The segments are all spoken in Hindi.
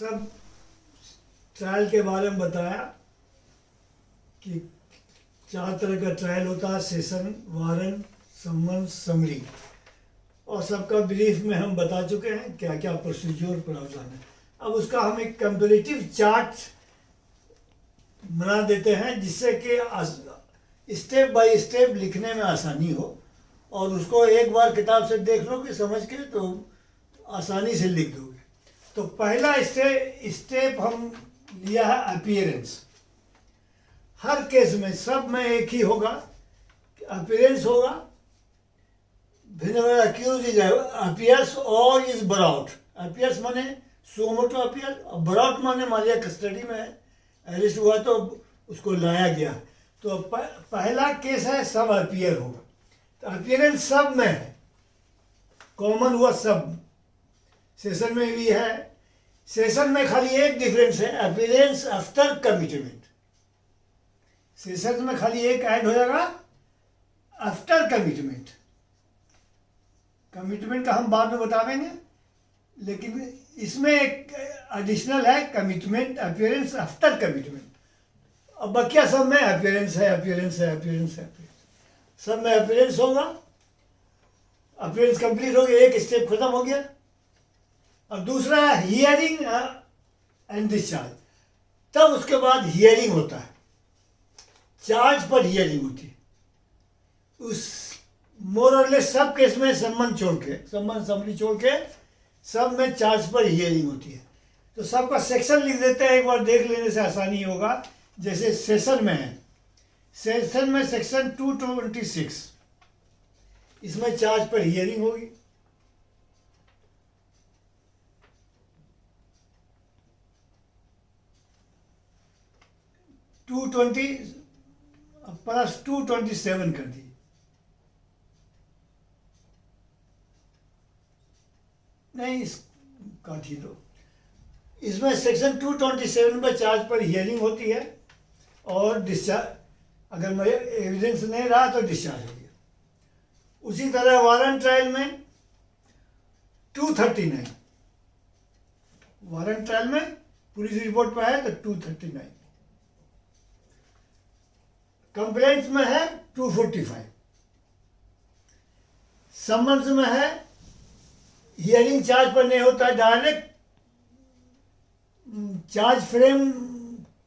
सब ट्रायल के बारे में बताया कि 4 तरह का ट्रायल होता है, सेशन, वारंट, समन, समरी। और सबका ब्रीफ में हम बता चुके हैं क्या क्या प्रोसीजर प्रावधान है। अब उसका हम एक कंपेरेटिव चार्ट बना देते हैं जिससे कि स्टेप बाय स्टेप लिखने में आसानी हो, और उसको एक बार किताब से देख लो कि समझ के तो आसानी से लिख दोगे। तो पहला स्टेप हम लिया है अपीयरेंस। हर केस में सब में एक ही होगा, अपीयरेंस होगा। whenever accused is appears or is brought, appears माने सुमोटो अपीयर, ब्रॉट माने मान लिया कस्टडी में है, अरेस्ट हुआ तो उसको लाया गया। तो पहला केस है सब अपीयर होगा। तो अपीयरेंस सब में है, कॉमन हुआ सब। सेशन में भी है। सेशन में खाली एक डिफरेंस है, अपीयरेंस आफ्टर कमिटमेंट। सेशन में खाली एक ऐड हो जाएगा आफ्टर कमिटमेंट। कमिटमेंट का हम बाद में बतावेंगे, लेकिन इसमें एक एडिशनल है कमिटमेंट, अपीयरेंस आफ्टर कमिटमेंट। अब बकिया सब में अपीयरेंस है, अपीयरेंस है, अपीयरेंस है, अपीयरेंस। सब में अपीयरेंस होगा। अपीयरेंस कंप्लीट हो गया, एक स्टेप खत्म हो गया। और दूसरा है हियरिंग एंड डिस्चार्ज। तब उसके बाद हियरिंग होता है, चार्ज पर हियरिंग होती है। उस मोर और लेस सब केस में सम्मन छोड़ के, सम्मन समरी छोड़ के सब में चार्ज पर हियरिंग होती है। तो सबका सेक्शन लिख देते हैं, एक बार देख लेने से आसानी होगा। जैसे सेशन में है, सेशन में सेक्शन 226, इसमें चार्ज पर हियरिंग होगी। प्लस 227 कर दी, नहीं काट ही दो। इसमें सेक्शन 227 में चार्ज पर हियरिंग होती है और डिस्चार्ज, अगर मैं एविडेंस नहीं रहा तो डिस्चार्ज हो गया। उसी तरह वारंट ट्रायल में 239, वारंट ट्रायल में पुलिस रिपोर्ट पर है तो 239। कंप्लेंट्स में है 245। समन्स में है हियरिंग चार्ज पर नहीं होता है, डायरेक्ट चार्ज फ्रेम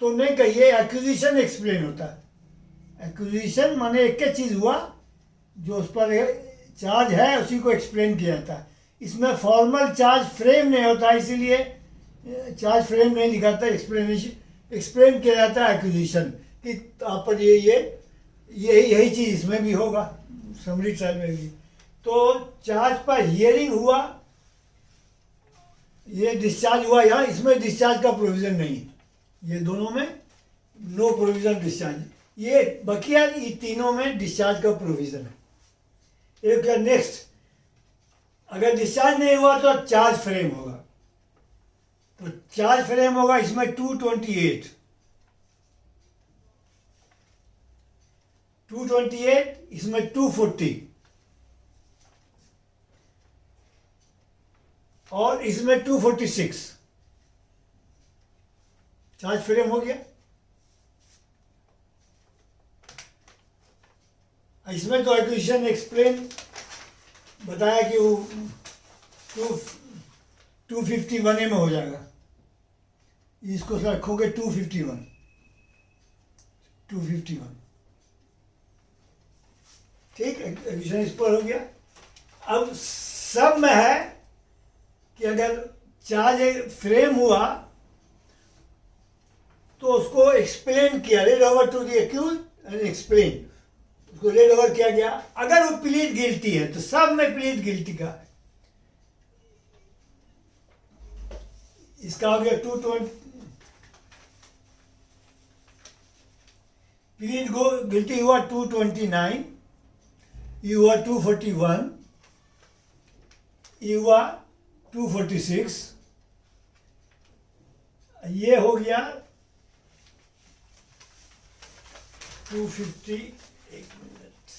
तो नहीं कहिए, एक्विजिशन एक्सप्लेन होता है। एक्विजिशन माने एक चीज हुआ जो उस पर चार्ज है उसी को एक्सप्लेन किया जाता है। इसमें फॉर्मल चार्ज फ्रेम नहीं होता, इसीलिए चार्ज फ्रेम नहीं लिखा था, एक्सप्लेनेशन एक्सप्लेन किया जाता है एक्विजिशन कि आप पर यही चीज़ इसमें भी होगा, समरी ट्रायल में भी। तो चार्ज पर हियरिंग हुआ, ये डिस्चार्ज हुआ, यहाँ इसमें डिस्चार्ज का प्रोविज़न नहीं है। ये दोनों में नो प्रोविज़न डिस्चार्ज, ये बकिया ये तीनों में डिस्चार्ज का प्रोविज़न है। एक नेक्स्ट, अगर डिस्चार्ज नहीं हुआ तो चार्ज फ्रेम होगा। तो चार्ज फ्रेम होगा इसमें 228, 228, इसमें 240 और इसमें 246 चार्ज फ्रेम हो गया। इसमें तो एक्विजिशन एक्सप्लेन बताया कि वो 251 में हो जाएगा, इसको रखोगे 251, 251 ठीक। एक्विजिशन इस पर हो गया। अब सब में है कि अगर चार्ज फ्रेम हुआ तो उसको एक्सप्लेन किया, read over to the accused and explain, उसको रेड ओवर किया गया। अगर वो प्लीड गिल्टी है तो सब में प्लीड गिल्टी का है। इसका हो गया 220, प्लीड गिल्टी हुआ 229, ये हुआ 241, ये हुआ 246, ये हो गया 250। एक मिनट,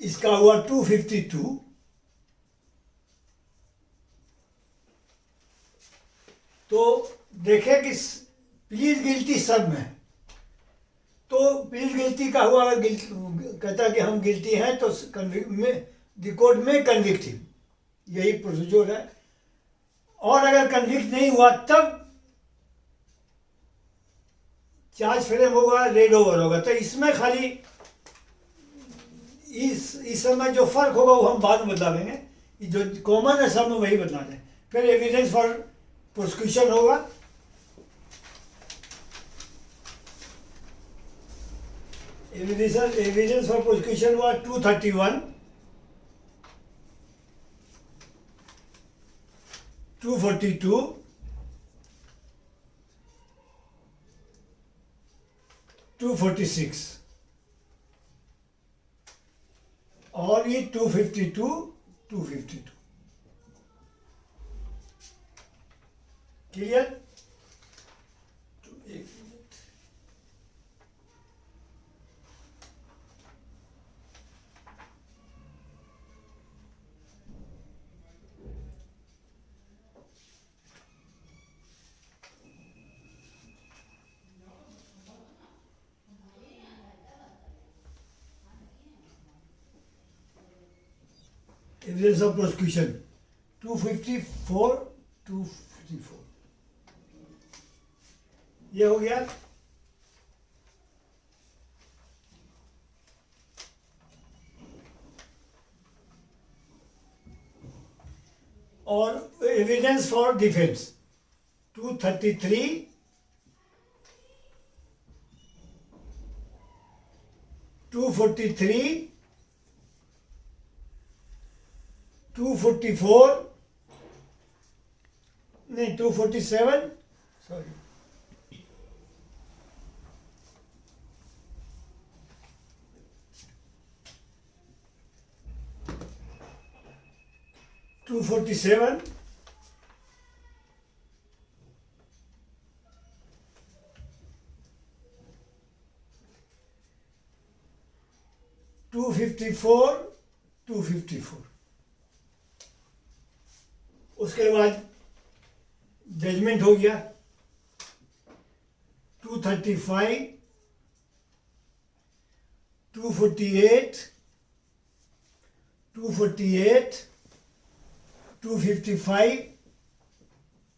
इसका हुआ 252, तो देखें कि प्लीज गिल्टी सब में है। तो प्लीज गिल्टी का हुआ, अगर कहता कि हम गिल्टी हैं तो द कोर्ट में कन्विक्ट हिम, यही प्रोसीजर है। और अगर कन्विक्ट नहीं हुआ तब चार्ज फ्रेम होगा, रेड ओवर होगा। तो इसमें खाली इस समय जो फर्क होगा वो हम बाद में बता देंगे, जो कॉमन है सब में वही बता दें। फिर एविडेंस फॉर प्रोसिक्यूशन होगा, एविडेंस फॉर प्रोसिक्यूशन हुआ 231, 242, 246 और ये 252, 252। क्लियर? एविडेंस ऑफ प्रोसिक्यूशन 254, 254 ये हो गया। और एविडेंस फॉर डिफेंस 233, 243, 244 नहीं 247, सॉरी 247, 254, 254। उसके बाद जजमेंट हो गया 235, 248, 248, 255,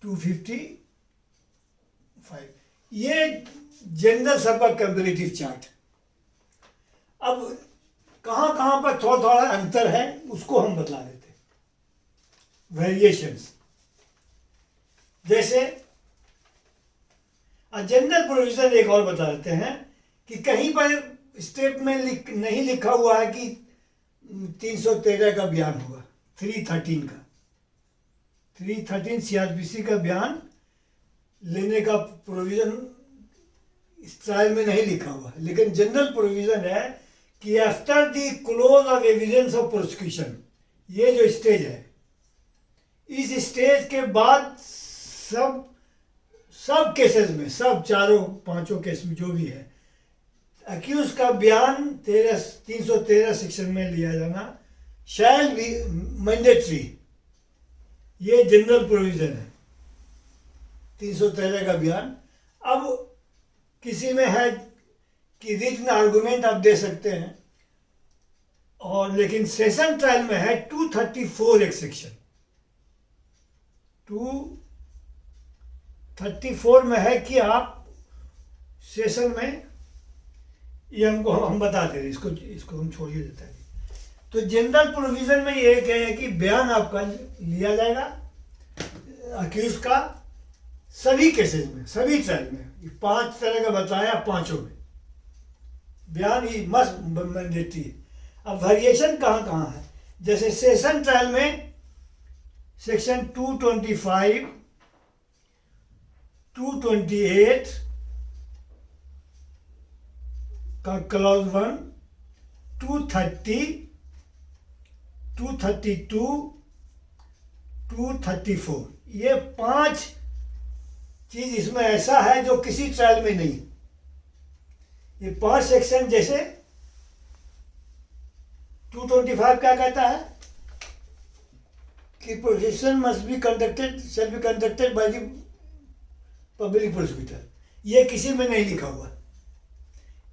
255। ये जनरल सबका कंपेरेटिव चार्ट। अब कहाँ कहाँ पर थोड़ा थोड़ा अंतर है उसको हम बता देते हैं, वेरिएशंस। जैसे जनरल प्रोविजन एक और बता देते हैं कि कहीं पर स्टेट में नहीं लिखा हुआ है कि 313 का बयान होगा, 313 का, 313 सीआरपीसी का बयान लेने का प्रोविजन इस ट्रायल में नहीं लिखा हुआ है। लेकिन जनरल प्रोविजन है कि after the close of evidence of prosecution, ये जो स्टेज है, इस स्टेज के बाद सब केसेस में, सब चारों पांचों केस में जो भी है, अक्यूज का बयान 313 सेक्शन में लिया जाना शैल बी मैंडेटरी। ये जनरल प्रोविजन है 313 का बयान। अब किसी में है कि रिटन आर्गुमेंट आप दे सकते हैं, और लेकिन सेशन ट्रायल में है 234 एक सेक्शन, 234 में है कि आप सेशन में, ये हम बताते हैं, इसको हम छोड़िए देते हैं। तो जनरल प्रोविजन में ये है कि बयान आपका लिया जाएगा अक्यूज का सभी केसेस में, सभी ट्रायल में। 5 तरह का बताया, पांचों में बयान ही मस्ट मैंडेटरी। अब वेरिएशन कहाँ कहाँ है, जैसे सेशन ट्रायल में सेक्शन 225, 228 का क्लॉज 1, 230, 232, 234, ये 5 चीज इसमें ऐसा है जो किसी ट्रायल में नहीं। ये 5 सेक्शन, जैसे 225 क्या कहता है कि prosecution must be conducted shall be conducted by the public prosecutor. ये किसी में नहीं लिखा हुआ,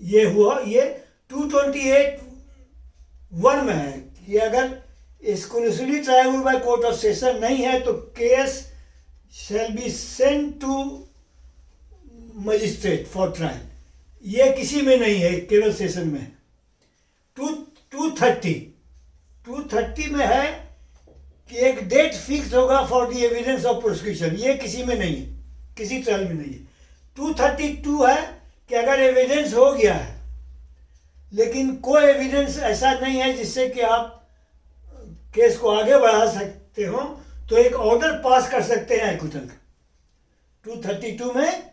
ये हुआ ये 228(1) में है कि अगर exclusively triable by court of session नहीं है तो case shall be sent to magistrate for trial. ये किसी में नहीं है, केवल सेशन में। 230 में है कि एक डेट फिक्स होगा for the evidence of prosecution. ये किसी में नहीं है, किसी ट्रायल में नहीं है। 232 है कि अगर एविडेंस हो गया है लेकिन कोई एविडेंस ऐसा नहीं है जिससे कि आप केस को आगे बढ़ा सकते हो, तो एक ऑर्डर पास कर सकते हैं एक्विटल का। 232 में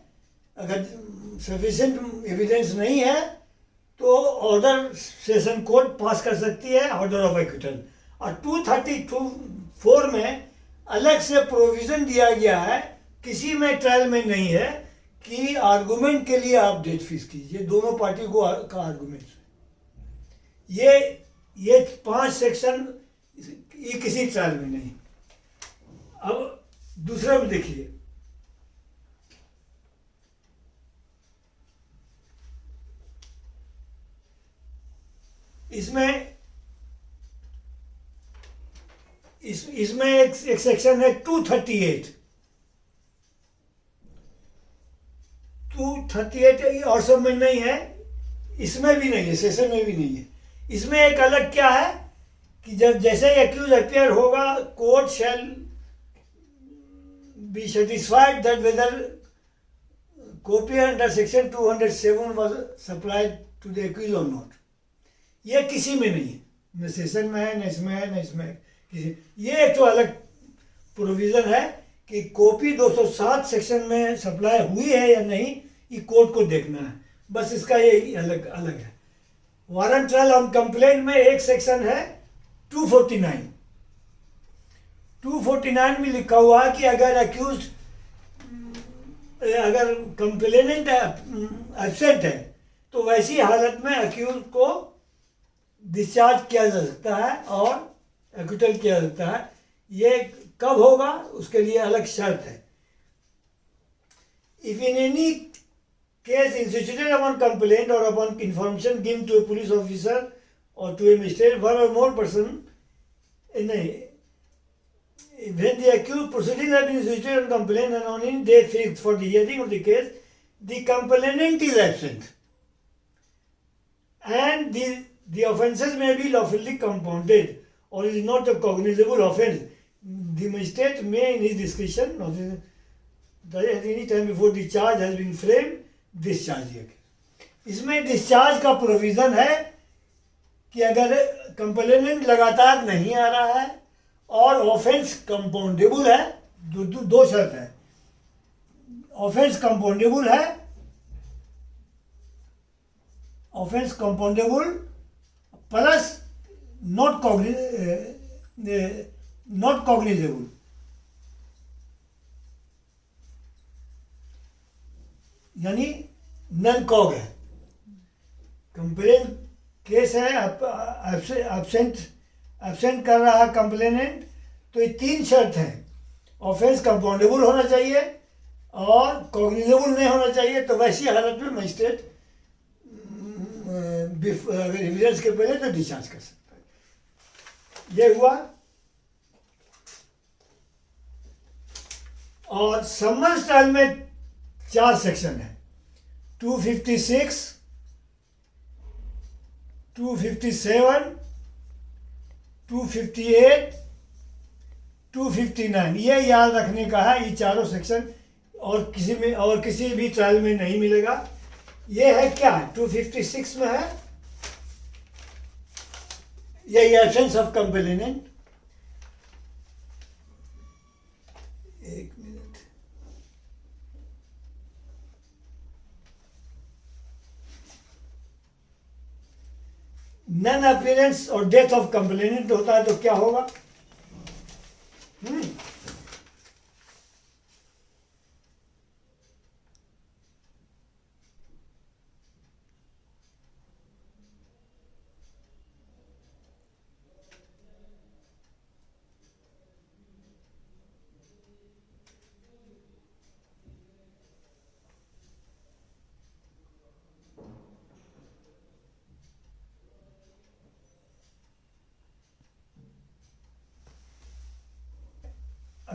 अगर सफिशिएंट एविडेंस नहीं है तो ऑर्डर सेशन कोर्ट पास कर सकती है, ऑर्डर ऑफ एक्विटल। और 232(4) में अलग से प्रोविजन दिया गया है, किसी में ट्रायल में नहीं है, कि आर्गुमेंट के लिए आप डेट फिक्स कीजिए, दोनों पार्टी को का आर्गुमेंट। ये 5 सेक्शन ये किसी ट्रायल में नहीं। अब दूसरा में देखिए, इसमें एक सेक्शन है 238 और सब में नहीं है, इसमें भी नहीं है, सेशन में भी नहीं है। इसमें एक अलग क्या है कि जब जैसे एक्यूज अपियर होगा, court shall be satisfied that whether copy under section 207 was supplied to the accused और नॉट। ये किसी में नहीं है, न सेशन में है, न इसमें है, न इसमें किसी। ये एक तो अलग प्रोविज़न है कि कॉपी 207 सेक्शन में सप्लाई हुई है या नहीं, ये कोर्ट को देखना है, बस इसका ये अलग अलग है। वारंट ट्रायल ऑन कंप्लेंट में एक सेक्शन है 249। 249 में लिखा हुआ है कि अगर अक्यूज अगर कंप्लेनेंट एब्सेंट है तो वैसी हालत में अक्यूज को डिस्चार्ज किया जा सकता है और एक्विटल किया जाता है। ये कब होगा उसके लिए अलग शर्त है। If in any case instituted upon complaint और upon information given to a police officer और टू ए मजिस्ट्रेट वन और मोर पर्सन नहीं when the accused proceedings have been instituted on complaint and on any day fixed for the hearing of the case, the complainant is absent and the offences may be lawfully compounded or is not a cognizable offence. The magistrate may in his discretion at any time before the charge has been framed discharge the case. इसमें डिस्चार्ज का प्रोविज़न है कि अगर कंप्लेनेंट लगातार नहीं आ रहा है और ऑफेंस कंपाउंडेबल है, दो शर्त है। ऑफेंस कंपाउंडेबल है, offence compoundable plus not cognizable. यानी नन कॉग है। कंप्लेन केस है, एब्सेंट कर रहा है कंप्लेनेंट, तो ये 3 शर्त हैं। ऑफेंस कंपाउंडेबल होना चाहिए और कॉग्निजेबल नहीं होना चाहिए, तो वैसी हालत में मजिस्ट्रेट अगर एविडेंस के पहले तो डिस्चार्ज कर सकता है। ये हुआ। और समन्स ट्रायल में 4 सेक्शन है, 256, 257, 258, 259। ये याद रखने का है, ये चारों सेक्शन और किसी भी ट्रायल में नहीं मिलेगा। ये है क्या, 256 में है ये एब्सेंस ऑफ कंप्लेनेंट। एक मिनट, नन अपीयरेंस और डेथ ऑफ कंप्लेनेंट होता है तो क्या होगा?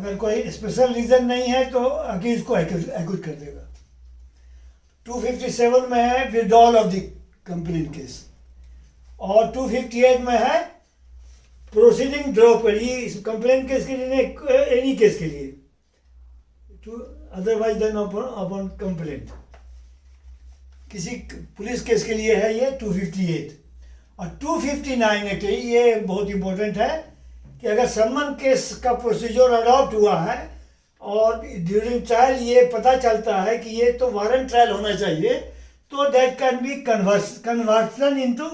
अगर कोई स्पेशल रीज़न नहीं है तो अक्यूज को एक्यूज कर देगा। 257 में है withdrawal of the complaint case, और 258 में है प्रोसीडिंग ड्रॉप कर, ये कंप्लेंट केस के लिए, एनी केस के लिए, to otherwise than upon complaint, किसी पुलिस केस के लिए है ये 258। और 259 एक्ट, ये बहुत इंपॉर्टेंट है कि अगर समन केस का प्रोसीजर अडॉप्ट हुआ है और ड्यूरिंग ट्रायल ये पता चलता है कि ये तो वारंट ट्रायल होना चाहिए, तो that can be conversion into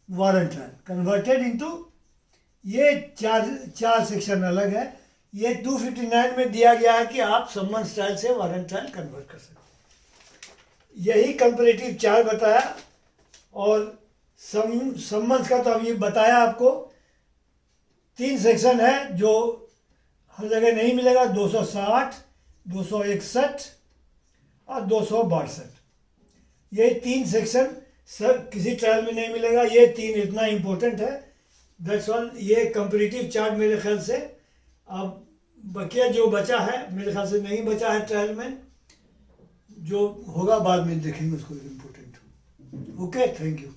warrant trial, converted into, ये चार सेक्शन अलग है। ये 259 में दिया गया है कि आप समन्स ट्रायल से वारंट ट्रायल कन्वर्ट कर सकते हैं। यही कंपैरेटिव 4 बताया, और समन्स का तो अभी बताया आपको। 3 सेक्शन है जो हर जगह नहीं मिलेगा, 260, 261 और 262। ये 3 सेक्शन सब किसी ट्रायल में नहीं मिलेगा, ये 3 इतना इम्पोर्टेंट है। That's all. ये कंपैरेटिव चार्ट मेरे ख्याल से, अब बकिया जो बचा है मेरे ख्याल से नहीं बचा है ट्रायल में, जो होगा बाद में देखेंगे उसको, इम्पोर्टेंट। Okay, thank you.